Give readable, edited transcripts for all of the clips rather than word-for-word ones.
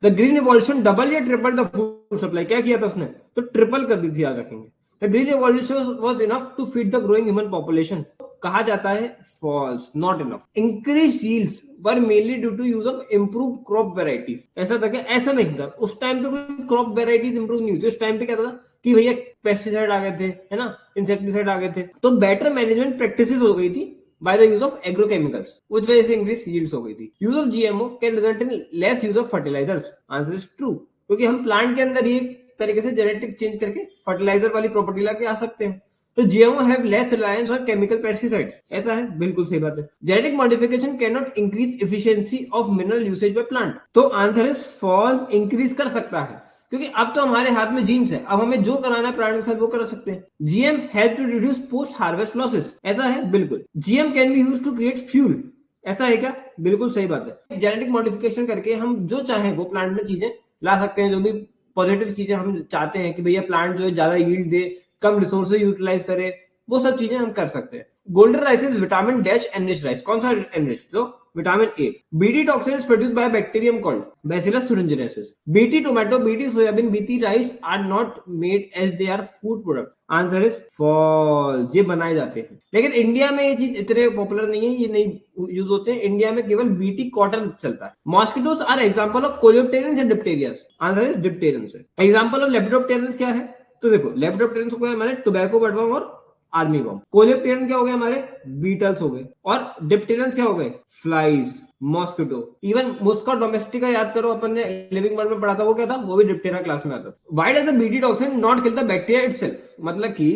The green revolution double या triple the food supply, क्या किया था उसने, तो ट्रिपल कर दी थी, याद रखेंगे। The green revolution was enough to feed the growing human population, कहा जाता है false, not enough. Increase yields were mainly due to use of improved crop varieties, ऐसा था क्या, ऐसा नहीं था, उस टाइम पे कोई क्रॉप वेराइटीज इंप्रूव नहीं हुई थी, उस टाइम पे क्या था कि भैया पेस्टिसाइड आ गए थे, है ना, इंसेक्टिसाइड आ गए थे, तो बेटर मैनेजमेंट प्रैक्टिसेस हो गई थी by the use of agrochemicals, which वजह से increase yields हो गई थी। Use of GMO can result in less use of fertilizers, answer is true, क्योंकि हम प्लांट के अंदर ही एक तरीके से जेनेटिक चेंज करके फर्टिलाइजर वाली प्रॉपर्टी लाके आ सकते हैं। तो GMO have less reliance on chemical pesticides, ऐसा है, बिल्कुल सही बात है। Genetic modification can not increase efficiency of mineral usage by plant, तो आंसर इज फॉल्स, इंक्रीज कर सकता है, क्योंकि अब तो हमारे हाथ में जीन्स है, अब हमें जो कराना है प्लांट के साथ वो कर सकते हैं। GM help to reduce post harvest losses, ऐसा है, बिल्कुल। GM can be used to create fuel, ऐसा है क्या, बिल्कुल सही बात है। जेनेटिक मॉडिफिकेशन करके हम जो चाहें वो प्लांट में चीजें ला सकते हैं, जो भी पॉजिटिव चीजें हम चाहते हैं कि भैया प्लांट जो है ज्यादा यील्ड दे, कम रिसोर्सेज यूटिलाइज करे, वो सब चीजें हम कर सकते हैं। Golden rice is vitamin dash enrich rice, कौन सा एनरिच, तो vitamin A. BT toxin is produced by bacterium called bacillus thuringiensis। BT tomato, BT soybean, BT rice are not made as they are food product, answer is false, ये बनाए जाते हैं, लेकिन India में ये चीज इतने पॉपुलर नहीं है, ये नहीं यूज होते हैं, इंडिया में केवल बीटी कॉटन चलता है। Mosquitoes are example of coleopterans and dipterius, answer is dipterians है। एग्जांपल ऑफ लेपिडोप्टेरियंस क्या है, तो देखो लेपिडोप्टेरियंस को हमारे टोबैको बटवर्म और आर्मी वर्म। कोलेप्टेरियन क्या हो गए हमारे, बीटल्स हो गए, और डिप्टेरियंस क्या हो गए, फ्लाइज, मॉस्किटो। इवन मुस्का डोमेस्टिका याद करो, अपन ने लिविंग वर्ल्ड में पढ़ा था, वो क्या था, वो भी डिप्टेरिया क्लास में आता था। Why does the BT toxin not kill the bacteria itself, मतलब कि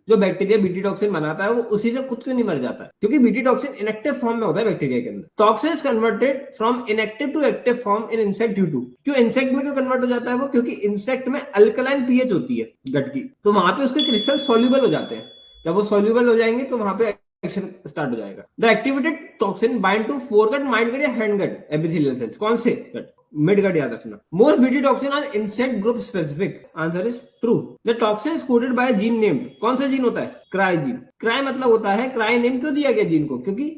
जो बैक्टीरिया बीटी टॉक्सिन बनाता है वो उसी से खुद क्यों नहीं मर जाता है, क्योंकि बीटी टॉक्सिन इनएक्टिव फॉर्म में होता है बैक्टीरिया के अंदर। Toxin is converted from inactive to active form in insect due to, क्यों इंसेक्ट में क्यों कन्वर्ट हो जाता है वो, क्योंकि इंसेक्ट में अल्कलाइन पीएच होती है गट की, तो वहां पे उसके क्रिस्टल सॉल्युबल हो जाते हैं, जब वो सॉल्युबल हो जाएंगे तो वहां पे एक्शन स्टार्ट हो जाएगा। The activated toxin bind to foregut, midgut या हैंड गट एपिथेलियल सेल्स, कौन से गट, मिड गट याद रखना। Most BT toxin are insect group specific, answer is true. The toxin is coded by gene named, कौन सा gene होता है, cry gene. Cry मतलब होता है, क्राई नेम क्यों दिया गया जीन को, क्योंकि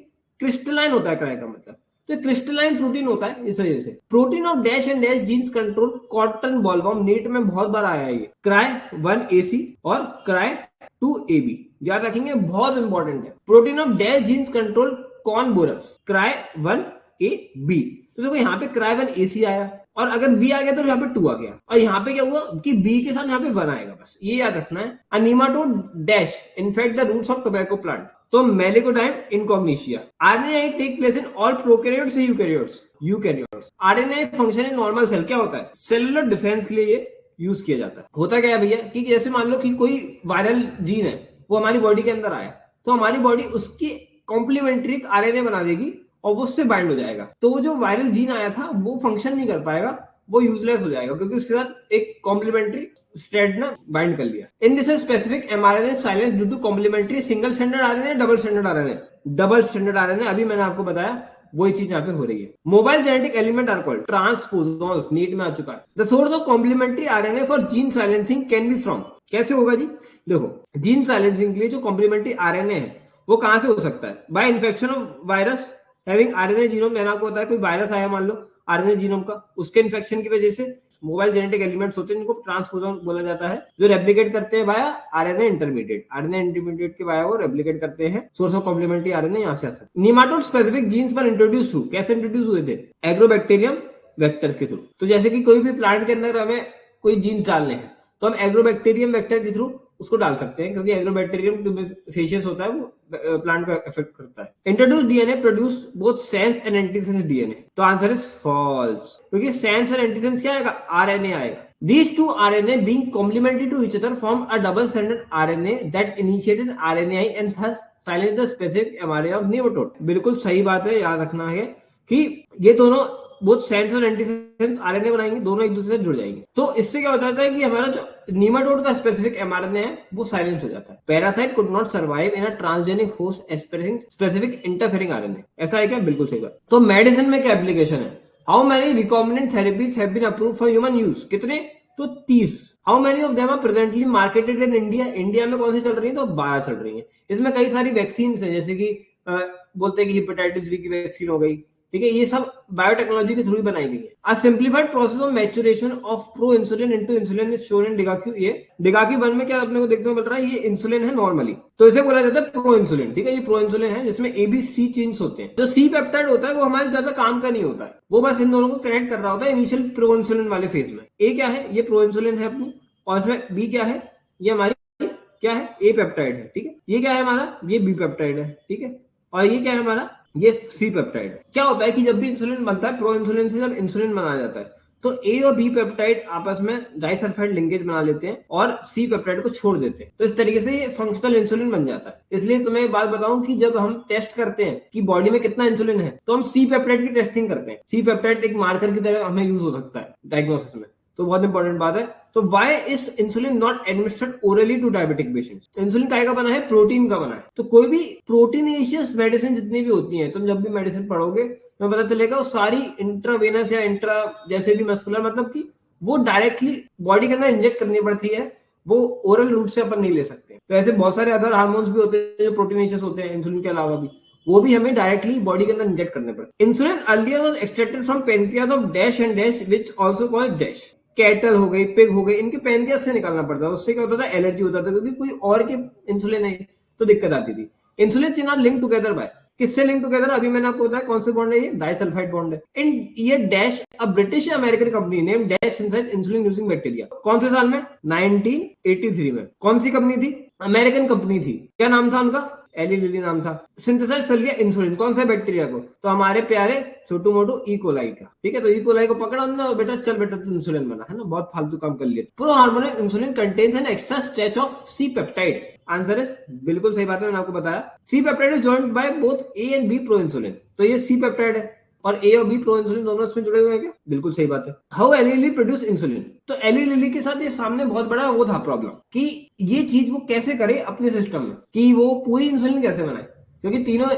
क्रिस्टलाइन होता है क्राई का मतलब, तो क्रिस्टलाइन प्रोटीन होता है इस वजह से। Protein of dash and dash genes control cotton bollworm, NEET में बहुत बार आया है ये, क्राई 1AC और क्राई 2AB, याद रखेंगे, बहुत इंपॉर्टेंट है। Protein of dash genes control corn borers, cry 1AB। तो देखो यहाँ पे क्राई 1AC आया, और अगर बी आ गया तो यहाँ पे 2 आ गया, और यहाँ पे क्या हुआ कि बी के साथ यहाँ पे 1 आएगा, बस ये याद रखना है। A nematode dash infect the roots of tobacco plant, तो meloidogyne incognita. RNA take place in all prokaryotes या eukaryotes, eukaryotes. RNA function in normal cell, क्या होता है, सेलुलर डिफेंस के लिए ये यूज किया जाता है। होता क्या है भैया कि जैसे मान लो कि कोई वायरल जीन है वो हमारी बॉडी के अंदर आया, तो हमारी बॉडी उसकी कॉम्प्लीमेंट्री आरएनए बना देगी और वो उससे बाइंड हो जाएगा, तो वो जो वायरल जीन आया था वो फंक्शन नहीं कर पाएगा, वो यूजलेस हो जाएगा, क्योंकि उसके साथ एक कॉम्प्लीमेंट्री स्ट्रैंड ना बाइंड कर लिया। In this specific mRNA silence due to complementary single standard RNA, double standard RNA, double standard RNA, अभी मैंने आपको बताया वही चीज यहाँ पे हो रही है। Mobile genetic element are called transposons, NEET में आ चुका है। The source of complementary RNA for gene silencing can be from, कैसे होगा जी, देखो जीन साइलेंसिंग के लिए जो कॉम्प्लीमेंट्री आरएनए है वो कहां से हो सकता है, bye infection of virus having RNA genome. मैंने आपको बताया कोई वायरस आया मान लो आरएनए जीनोम का, उसके इन्फेक्शन की वजह से मोबाइल जेनेटिक एलिमेंट्स होते हैं जिनको ट्रांसपोजॉन बोला जाता है, जो रेप्लिकेट करते हैं via RNA intermediate, RNA intermediate के वाया वो रेप्लिकेट करते हैं। सोर्स ऑफ कॉम्प्लीमेंट्री आरएनए यहां से आ सकता है। नेमाटोड स्पेसिफिक जीन्स पर इंट्रोड्यूस थ्रू, कैसे इंट्रोड्यूस हुए थे, एग्रोबैक्टीरियम वेक्टर्स के थ्रू। तो जैसे कि कोई भी प्लांट के अंदर हमें कोई जीन्स डालने हैं तो हम एग्रोबैक्टीरियम वेक्टर के थ्रू उसको डाल सकते हैं, क्योंकि एग्रोबैक्टीरियम फेशियस होता है वो प्लांट को इफेक्ट करता है। Introduce DNA produce both sense and antisense DNA, तो आंसर इज फॉल्स, क्योंकि सेंस एंड एंटीसेंस क्या आएगा, आरएनए आएगा। These two RNA being complementary to each other form a double-stranded RNA that initiated RNAi and thus silence the specific mRNA of nematode। बिल्कुल सही बात है, याद रखना है कि ये दोनों बहुत सेंस और एंटीसेंस आरएनए बनाएंगे, दोनों एक दूसरे से जुड़ जाएंगे, तो इससे क्या हो जाता है कि हमारा जो नीमाटोड का स्पेसिफिक एमआरएनए है वो साइलेंस हो जाता है। Parasite could not survive in a transgenic host expressing specific interfering RNA, ऐसा है क्या, बिल्कुल सही बात। तो मेडिसिन में क्या एप्लीकेशन है, how many recombinant therapies have been approved for human use, कितने, तो 30। How many of them are presently marketed in India, India में कौन सी चल रही है, तो 12 चल रही है। इसमें कई सारी वैक्सीन है, जैसे कि बोलते हैं कि हेपेटाइटिस बी की वैक्सीन हो गई, ठीक है, ये सब बायोटेक्नोलॉजी के थ्रू ही बनाई गई है। A simplified process of maturation of pro insulin into insulin is shown in डिगाक्यू। ये डिगाक्यू 1 में क्या अपने को देखने को मिल रहा है, ये इंसुलिन है नॉर्मली, तो इसे बोला जाता है प्रो इंसुलिन। ठीक है, ये प्रो इंसुलिन है जिसमें ए बी सी चेन्स होते हैं। जो सी पेप्टाइड होता है वो हमारे ज्यादा काम का नहीं होता है, वो बस इन दोनों को कनेक्ट कर रहा होता है इनिशियल प्रो इंसुलिन वाले फेज में। ए क्या है, ये प्रो इंसुलिन है अपनी, और इसमें बी क्या है, ये हमारी क्या है, ए पेप्टाइड है। ठीक है, ये क्या है हमारा, ये बी पेप्टाइड है। ठीक है, और ये क्या है हमारा, ये सी पेप्टाइड। क्या होता है कि जब भी इंसुलिन बनता है, प्रो इंसुलिन से जब इंसुलिन बनाया जाता है, तो ए और बी पेप्टाइड आपस में डाइसल्फाइड लिंकेज बना लेते हैं और सी पेप्टाइड को छोड़ देते हैं, तो इस तरीके से ये फंक्शनल इंसुलिन बन जाता है। इसलिए तुम्हें एक बात बताऊं कि जब हम टेस्ट करते हैं कि बॉडी में कितना इंसुलिन है, तो हम सी पेप्टाइड की टेस्टिंग करते हैं। सी पेप्टाइड एक मार्कर की तरह हमें यूज हो सकता है डायग्नोसिस में, तो बहुत इंपॉर्टेंट बात है। तो why is insulin not administered orally to diabetic patients? Insulin काय का बना है, प्रोटीन का बना है। तो कोई भी प्रोटीनेशियस मेडिसिन जितनी भी होती है, तुम जब भी मेडिसिन पढ़ोगे तो पता चलेगा वो सारी इंट्रावेनस या इंट्रा जैसे भी मस्कुलर, मतलब कि वो डायरेक्टली बॉडी के अंदर इंजेक्ट करनी पड़ती है, वो ओरल रूट से अपन नहीं ले सकते। तो ऐसे बहुत सारे अदर हार्मोन्स भी होते हैं जो प्रोटीनेशियस होते हैं इंसुलिन के अलावा भी, वो भी हमें डायरेक्टली बॉडी के अंदर इंजेक्ट करने पड़ते हैं। Insulin earlier was extracted from pancreas of dash and dash which also called dash. Cattle हो गई, पिग हो गई, इनके पेनक्रियाज से निकालना पड़ता है। उससे क्या होता था, एलर्जी होता था, क्योंकि कोई और के इंसुलिन है तो दिक्कत आती थी। Insulin chains link together by, किससे लिंक टुगेदर, अभी मैंने आपको बताया कौन से बॉन्ड है, ये डाइसल्फाइड बॉन्ड है। एंड ये dash a British American company name dash synthesise insulin using bacteria. कौन से साल में, 1983 में। कौन सी कंपनी थी, अमेरिकन कंपनी थी। क्या नाम था उनका, एली लिली नाम था। सिंथेसाइज कर लिया इंसुलिन, कौन सा बैक्टीरिया को, तो हमारे प्यारे छोटू मोटू इकोलाई का। ठीक है, तो इकोलाई को पकड़ा हमने और बेटा चल बेटा तू इंसुलिन बना, है ना, बहुत फालतू काम कर लिया। Pro hormonal insulin contains an extra stretch of C peptide. Answer is बिल्कुल सही बात है, मैंने आपको बताया। C peptide is joined by both A and B pro insulin, तो ये सी पेप्टाइड है और ए और बी प्रो इंसुलिन दोनों इसमें जुड़े हुए हैं क्या, बिल्कुल सही बात है। How Eli Lilly produce insulin, तो एली लिली के साथ ये सामने बहुत बड़ा वो था प्रॉब्लम कि ये चीज वो कैसे करे अपने सिस्टम में, कि वो पूरी इंसुलिन कैसे बनाए, क्योंकि तीनों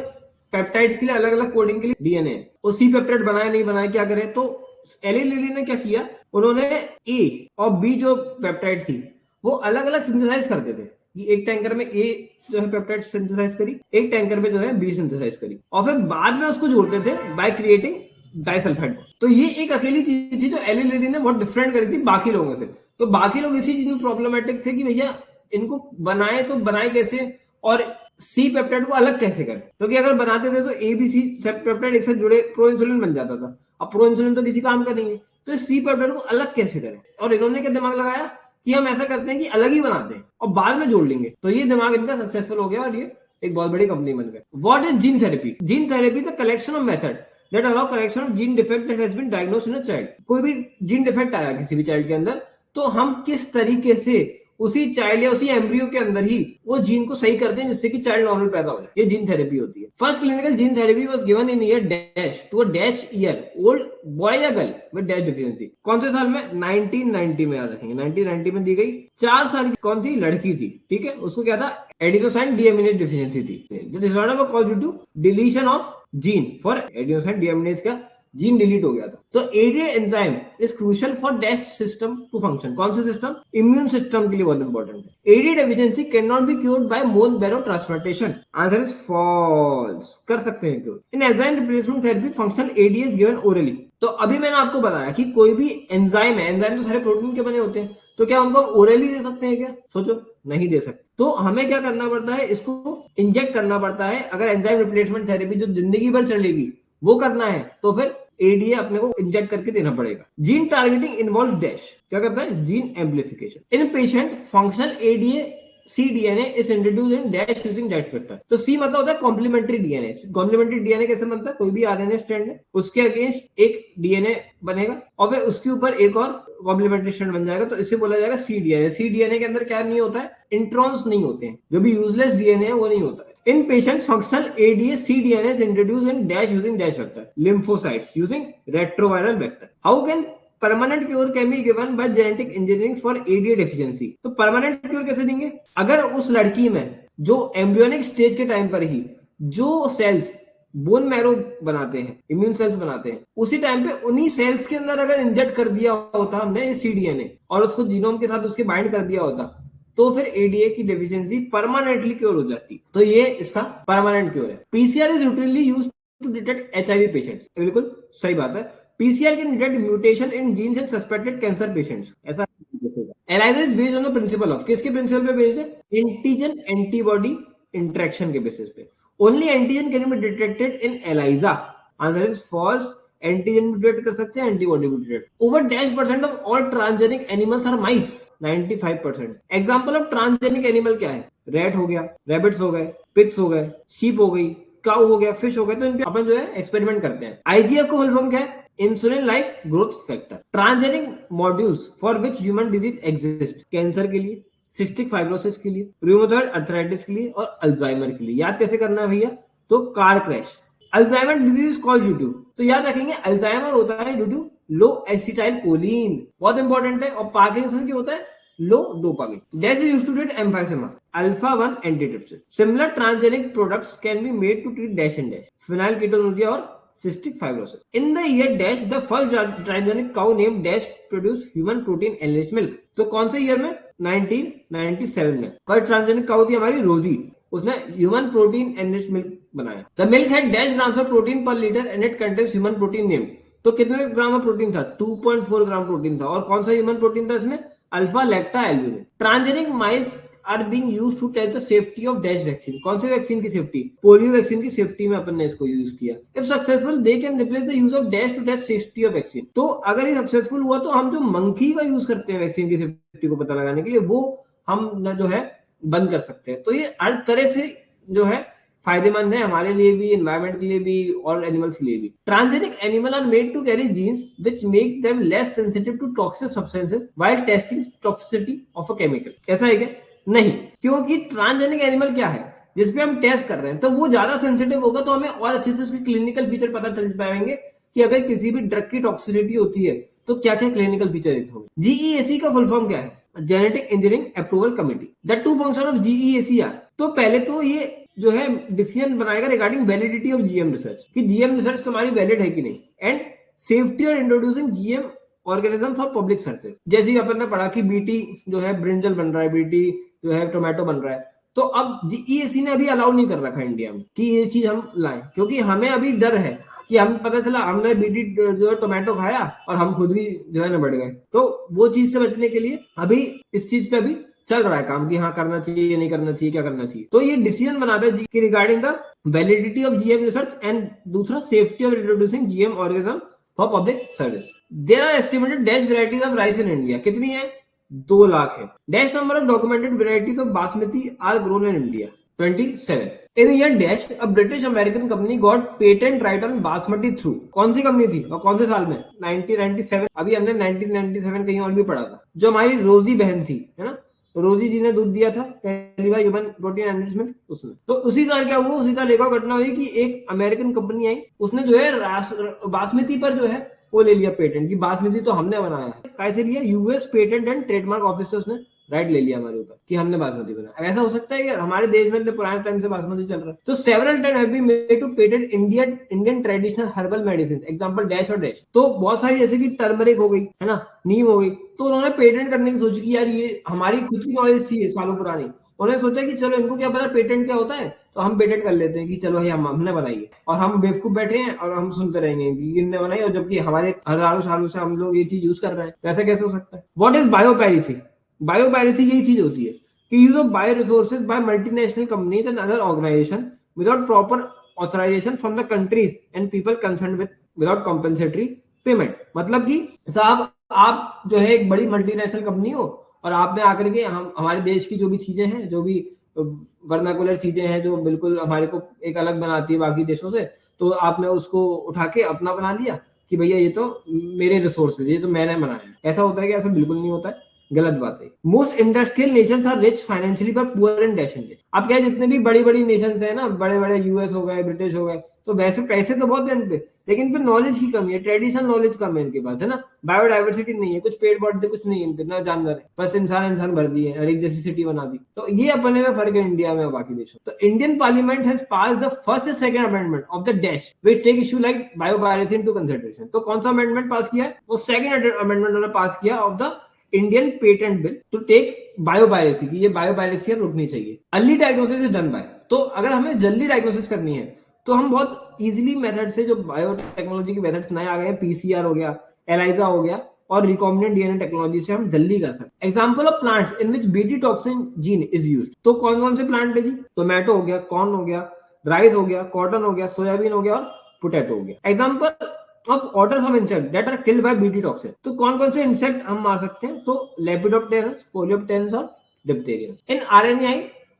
पेप्टाइड्स के लिए अलग अलग कोडिंग के लिए डीएनए है। वो सी पेप्टाइड बनाया नहीं बनाया, क्या करे, तो एली लिली ने क्या किया, उन्होंने ए और बी जो पेप्टाइड थी वो अलग अलग सिंथेसाइज करते थे। कि एक टैंकर में ए जो है पेप्टाइड सिंथेसाइज करी, एक टैंकर में जो है बी सिंथेसाइज करी, और फिर बाद में उसको जोड़ते थे बाय क्रिएटिंग डाइसल्फाइड। तो ये एक अकेली चीज थी जो एली लिली ने बहुत डिफरेंट करी थी बाकी लोगों से। तो बाकी लोग इसी चीज में प्रॉब्लमेटिक थे कि भैया इनको बनाए तो बनाए कैसे, और सी पेप्टाइड को अलग कैसे करें, क्योंकि अगर बनाते थे तो ए बी सी पेप्टाइड एक साथ जुड़े प्रो इंसुलिन बन जाता था। अब प्रो इंसुलिन तो किसी काम का नहीं है, तो सी पेप्टाइड को अलग कैसे करें। और इन्होंने क्या दिमाग लगाया कि हम ऐसा करते हैं कि अलग ही बनाते हैं और बाद में जोड़ लेंगे, तो ये दिमाग इनका सक्सेसफुल हो गया और ये एक बहुत बड़ी कंपनी बन गई। What is gene therapy? Gene therapy the collection of method that allow correction of gene defect that has been diagnosed in a child. कोई भी जीन डिफेक्ट आया किसी भी चाइल्ड के अंदर, तो हम किस तरीके से उसी चाइल्ड या उसी एम्ब्रियो के अंदर ही वो जीन को सही करते हैं जिससे कि चाइल्ड नॉर्मल पैदा हो जाए, ये जीन थेरेपी होती है। First clinical gene therapy was given in year dash to a dash year old boy या गर्ल विद डैश डिफिशिएंसी। कौन से साल में, 1990 में, याद रखेंगे 1990 में दी गई। 4 साल की कौन थी, लड़की थी। ठीक है, उसको क्या था, एडिनोसाइन डीएमिनेज डिफिशिएंसी थी। The disorder was caused due to deletion of gene for adenosine deaminase का जीन डिलीट हो गया था। तो ADA enzyme is crucial for dash system to function. कौन सा सिस्टम, इम्यून सिस्टम के लिए बहुत इंपॉर्टेंट है। ADA deficiency can not be cured by bone marrow transplantation. Answer is false, कर सकते हैं cure. In enzyme replacement therapy functional ADA is given orally. तो अभी मैंने आपको बताया कि कोई भी एंजाइम है, एंजाइम तो सारे प्रोटीन के बने होते हैं, तो क्या उनको ओरली दे सकते हैं क्या, सोचो, नहीं दे सकते। तो हमें क्या करना पड़ता है, इसको इंजेक्ट करना पड़ता है। अगर एंजाइम रिप्लेसमेंट थेरेपी जो जिंदगी भर चलेगी वो करना है तो फिर एडीए अपने को इंजेक्ट करके देना पड़ेगा। जीन टारगेटिंग इन्वॉल्व डैश, क्या करता है, gene amplification. In patient functional ADA C DNA is introduced in dash using dash vector. तो सी मतलब होता है कॉम्प्लीमेंट्री डीएनए। कॉम्प्लीमेंट्री डीएनए कैसे बनता है, कोई भी आरएनए स्ट्रैंड है उसके अगेंस्ट एक डीएनए बनेगा और फिर उसके ऊपर एक और कॉम्प्लीमेंट्री स्ट्रैंड बन जाएगा, तो इसे बोला जाएगा सी डीएनए। सी डीएनए के अंदर क्या नहीं होता है, इंट्रॉन्स नहीं होते हैं, जो भी यूजलेस डीएनए है वो नहीं होता है। In patients, functional ADA cDNA is introduced in dash using dash vector. Lymphocytes using retroviral vector. How can permanent cure can be given by genetic engineering for ADA deficiency? तो permanent cure कैसे देंगे? अगर उस लड़की में जो embryonic stage के time पर ही जो सेल्स बोन मैरो बनाते हैं, इम्यून सेल्स बनाते हैं, उसी टाइम पे उन्हीं सेल्स के अंदर अगर इंजेक्ट कर दिया होता हमने ये cDNA और उसको जीनोम के साथ उसके बाइंड कर दिया होता, तो फिर एडीए की डेफिशिएंसी परमानेंटली क्योर हो जाती। तो ये इसका परमानेंट क्योर है। PCR is routinely used to detect HIV patients. बिल्कुल सही बात है. PCR can detect mutation in genes in suspected cancer patients. ऐसा ELISA is based on the principle of, किसके प्रिंसिपल पे बेस्ड है? एंटीजन एंटीबॉडी इंटरेक्शन के बेसिस पे. Only antigen can be detected in ELISA. Answer is false. Antigen भी detect कर सकते हैं, एंटीबॉडी भी detect. Over 10% of all transgenic animals are mice. 95%. Example of transgenic animal क्या है? रैट हो गया, रैबिट्स हो गए, पिग्स हो गए, शीप हो गई, काउ हो गया, फिश हो गया. तो इन पे अपन जो है एक्सपेरिमेंट करते हैं. आईजीएफ को फुल फॉर्म क्या है? Insulin like growth factor. Transgenic modules for which human disease exist. Cancer के लिए, सिस्टिक फाइब्रोसिस के लिए, रूमेटॉइड अर्थराइटिस के लिए और अल्जाइमर के लिए. याद कैसे करना है भैया? तो car crash. Alzheimer disease called due to, तो याद रखेंगे अल्जाइमर होता है ड्यू टू लो एसिटाइल कोलिन. बहुत इंपॉर्टेंट है. और पार्किंसन की होता है low dopamine. Dash is used to treat emphysema, alpha 1 antitrypsin. Similar transgenic products can be made to treat dash and dash, phenylketonuria और cystic fibrosis. In the year dash, the first transgenic cow named dash produced human protein enriched milk. तो कौन से year में? 1997 में. First transgenic cow थी हमारी Rosie, उसने human protein enriched milk बनाया. The milk had dash grams of protein per litre and it contents human protein name. तो कितने ग्राम ऑफ प्रोटीन था? 2.4 ग्राम प्रोटीन था. और कौन सा ह्यूमन प्रोटीन था इसमें? Alpha lactalbumin. Transgenic mice are being used to test the safety of dash vaccine. कौन से वैक्सीन की सेफ्टी? पोलियो वैक्सीन की सेफ्टी में अपन ने इसको यूज किया. If successful they can replace the use of dash to test safety of vaccine. तो अगर ये सक्सेसफुल हुआ तो हम जो मंकी का यूज करते हैं वैक्सीन की सेफ्टी को पता लगाने के लिए, वो हम न जो है बंद कर सकते हैं. तो ये हर तरह से जो है फायदेमंद है हमारे लिए भी, एनवायरमेंट के लिए भी और एनिमल्स के लिए भी. Transgenic animal are made to carry genes which make them less sensitive to toxic substances while testing toxicity of a chemical. ऐसा है क्या? नहीं, क्योंकि ट्रांसजेनिक एनिमल क्या है जिसपे हम टेस्ट कर रहे हैं, तो वो ज्यादा सेंसिटिव होगा. तो हमें और अच्छे से उसके क्लिनिकल फीचर पता चल पाएंगे कि अगर किसी भी ड्रग की टॉक्सिसिटी होती है तो क्या क्या क्लिनिकल फीचर होंगे. जीईएसी का फुल फॉर्म क्या है? Genetic engineering approval committee. The two function of GEAC are, तो पहले तो ये जो है डिसीजन बनाएगा regarding validity of GM research, कि जीएम रिसर्च तुम्हारी वैलिड है कि नहीं, एंड सेफ्टी और introducing GM organism for public service. जैसे अपन ने पढ़ा कि बीटी जो है ब्रिंजल बन रहा है, बीटी जो है टोमेटो बन रहा है, तो अब जीईएसी ने अभी अलाउ नहीं कर रखा है इंडिया में कि ये चीज हम लाएं, क्योंकि हमें अभी डर है कि हम पता चला हमने बीटी जो है टोमेटो खाया और हम खुद भी जो है ना बढ़ गए. तो वो चीज से बचने के लिए अभी इस चीज पे अभी चल रहा है काम कि हाँ करना चाहिए या नहीं करना चाहिए, क्या करना चाहिए. तो ये डिसीजन बनाता है कि regarding the validity of GM research and दूसरा safety of introducing GM organism for public service. There are estimated dash varieties of rice in India. कितनी है? 2 लाख है. Dash number of documented varieties of basmati are grown in India. 27. In year dash a British American company got patent right on basmati through. कौन सी company थी और कौन से साल में? 1997. अभी हमने 1997 कहीं और भी पढ़ा था. जो हमारी रोजी बहन थी है ना, रोजी जी ने दूध दिया था पहली बार ह्यूमन प्रोटीन एनरिचमेंट, उसने. तो उसी साल क्या हुआ? उसी साल एक और घटना हुई कि एक अमेरिकन कंपनी आई, उसने जो है बासमती पर जो है वो ले लिया पेटेंट कि बासमती तो हमने बनाया है. कैसे लिया? US patent and trademark office से उसने राइट ले लिया हमारे ऊपर कि हमने बासमती बनाया. ऐसा हो सकता है कि हमारे देश में इतने पुराने टाइम से बासमती चल रहा है. तो several time have been made to patent Indian traditional herbal medicine. Example dash और डैश. तो बहुत सारी जैसे कि टर्मरिक हो गई है ना, नीम हो गई, तो उन्होंने पेटेंट करने की सोची कि यार ये हमारी खुद की नॉलेज थी सालों पुरानी. उन्होंने सोचा कि चलो इनको क्या पता पेटेंट क्या होता है, तो हम पेटेंट कर लेते हैं कि चलो हमने बनाई है और हम बेवकूफ बैठे हैं और हम सुनते रहेंगे कि इनने बनाई, और जबकि हमारे हजारों सालों से हम लोग ये चीज यूज कर रहे हैं. ऐसा कैसे हो सकता है? What is biopiracy? बायोपायरेसी यही चीज होती है कि use of bio resources by multinational companies and other organisation without proper authorisation from the countries and people concerned without compensatory payment. मतलब कि साहब आप जो है एक बड़ी मल्टीनेशनल कंपनी हो और आपने आकर के हम हमारे देश की जो भी चीजें हैं, जो भी वर्नाकुलर चीजें हैं जो बिल्कुल हमारे को एक अलग बनाती है बाकी देशों से, तो आपने उसको उठा के अपना बना लिया कि भैया ये तो मेरे रिसोर्सेज, ये तो मैंने बनाया. ऐसा होता है कि ऐसा बिल्कुल नहीं होता है, गलत बात है. Most industrial nations are rich financially but poor in dash and dash. अब क्या है, जितने भी बड़ी बड़ी नेशंस है ना, बड़े बड़े यूएस हो गए, ब्रिटिश हो गए, तो वैसे पैसे तो बहुत है इन पे, लेकिन फिर नॉलेज की कमी है, ट्रेडिशनल नॉलेज कम है इनके पास, है ना. बायोडाइवर्सिटी नहीं है, कुछ पेड़ पौधे कुछ नहीं है इनके, ना जानवर है, बस इंसान भर दिए, हर एक जैसी सिटी बना दी. तो ये अपने में फर्क है इंडिया में और बाकी देशों. तो Indian parliament has pass the first and second amendment of the dash which take issue like biopiracy into consideration. तो कौन सा अमेंडमेंट पास किया है? वो सेकंड अमेंडमेंट उन्होंने पास किया of the Indian patent bill to take biopiracy की ये बायोपायरेसी रोकनी चाहिए. Early diagnosis is done by. तो अगर हमें जल्दी डायग्नोसिस करनी है तो हम बहुत इजीली मेथड से, जो बायोटेक्नोलॉजी के मेथड्स नए आ गए हैं, पीसीआर हो गया, एलाइजा हो गया और रिकॉम्बिनेंट डीएनए टेक्नोलॉजी से हम जल्दी कर सकते हैं। Example of plants in which BT toxin gene is used. तो कौन कौन से प्लांट है जी? टोमेटो हो गया, कॉर्न हो गया, राइस हो गया, कॉटन हो गया, सोयाबीन हो गया और पोटैटो हो गया। Example of orders of insect that are killed by BT toxin. तो कौन कौन से इंसेक्ट हम मार सकते हैं? तो लेपिडोप्टेरस, कोलियोप्टेरस और dipterians. In RNA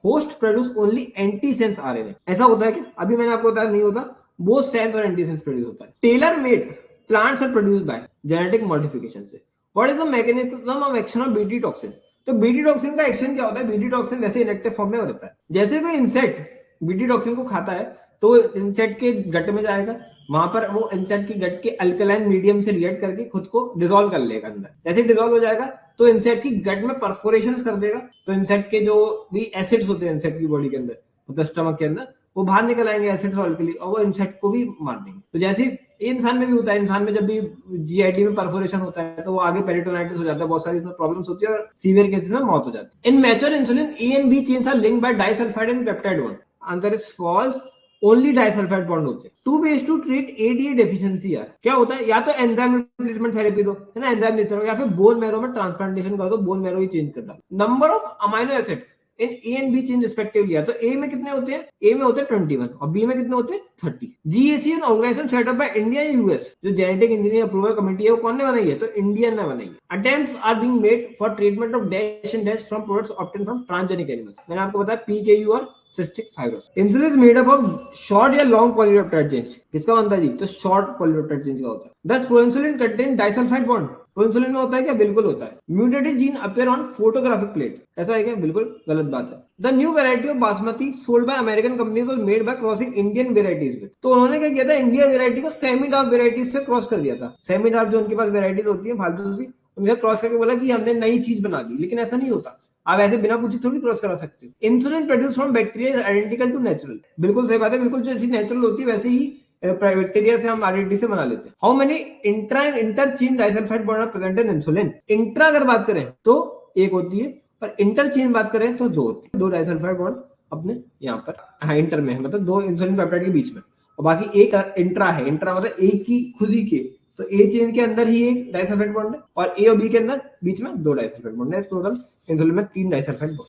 host produce only antisense RNA. ऐसा होता है क्या? अभी मैंने आपको बताया नहीं होता, बोथ सेंस और एंटीसेंस प्रोड्यूस होता है। Tailor made plants are produced by genetic modification से। What is the mechanism of action of BT toxin? तो बीटी टॉक्सिन का एक्शन क्या होता है? बीटी टॉक्सिन वैसे इनएक्टिव फॉर्म में रहता है। जैसे कोई इंसेक्ट बीटी टॉक्सिन को खाता है तो इंसेक्ट के गट में जाएगा, वहां पर वो इंसेक्ट की गट के अल्कलाइन मीडियम से रिएक्ट करके खुद को डिसॉल्व कर लेगा अंदर। जैसे डिसॉल्व हो जाएगा तो इंसेक्ट की गट में परफोरेशंस कर देगा, तो इंसेक्ट के जो भी एसिड्स होते हैं इंसेक्ट की बॉडी के अंदर, मतलब स्टमक के अंदर, वो बाहर निकल आएंगे एसिड्स और अल्कली, और वो इंसेक्ट को भी मार देंगे। तो जैसे इंसान में भी होता है, इंसान में जब भी जीआईटी में परफोरेशन होता है तो वो आगे पेरिटोनाइटिस हो जाता है, बहुत सारी इसमें प्रॉब्लम्स होती है और सीवियर केसेस में मौत हो जाती है। In mature insulin A and B chains are linked by disulphide and peptide bond. Answer is false, only disulphide bond होते हैं। Two ways to treat ADA deficiency यार, क्या होता है? या तो एंजाइम रिप्लेसमेंट थेरेपी दो, है ना, एंजाइम देते रहो, या फिर बोन मैरो में ट्रांसप्लांटेशन कर दो, बोन मैरो ही चेंज कर दो। Number of amino acid in A and B change respectively. तो ए में कितने होते हैं? ए में होते हैं 21 और बी में कितने होते हैं? 30। GAC an organisation set up by India या यूएस। जो जेनेटिक इंजीनियरिंग अप्रूवल कमेटी है वो कौन ने बनाई है? तो इंडियन ने बनाई है। Attempts are being made for treatment of dash and dash from products obtain from transgenic animals. मैंने आपको बताया पीकेयू और cystic fibrosis. Insulin is made up of short या लॉन्ग पॉलीपेप्टाइड चेन्स। किसका बनता है जी? तो शॉर्ट पॉलीपेप्टाइड चेन्स का होता है। दस प्रोइंसुलिन कंटेन डाइसल्फाइड बॉन्ड। प्रोइंसुलिन में होता है क्या? बिल्कुल होता है। Mutated gene appear on photographic plate. ऐसा है क्या? बिल्कुल गलत बात है। The new variety of basmati sold by American companies was made by crossing Indian varieties with. तो उन्होंने क्या किया था? इंडिया वेराइटी को सेमी डार्क वेराइटीज से क्रॉस कर दिया था। सेमी डार्क जो उनके पास वेराइटीज होती है फालतू सी, उनसे क्रॉस करके बोला कि हमने नई चीज बना दी, लेकिन ऐसा नहीं होता। आप ऐसे बिना पूछे थोड़ी क्रॉस करा सकते हो। Insulin produce from bacteria is identical to natural. बिल्कुल सही बात है, बिल्कुल जैसी नेचुरल होती है वैसे ही बैक्टीरिया से हम आरएनए से बना लेते हैं। How many intra and inter chain disulphide bond are present in insulin? Intra अगर बात करें तो एक होती है, और इंटर चेन बात करें तो दो होती है। दो डाइसल्फाइड बॉन्ड अपने यहाँ पर, हाँ, इंटर में है, मतलब दो इंसुलिन पेप्टाइड के बीच में, और बाकी एक इंट्रा है। इंट्रा मतलब एक की खुद ही के, तो ए चेन के अंदर ही एक डाइसल्फाइड बॉन्ड है और ए और बी के अंदर बीच में दो डाइसल्फाइड बॉन्ड है। टोटल इंसुलिन में 3 डाइसल्फाइड बॉन्ड।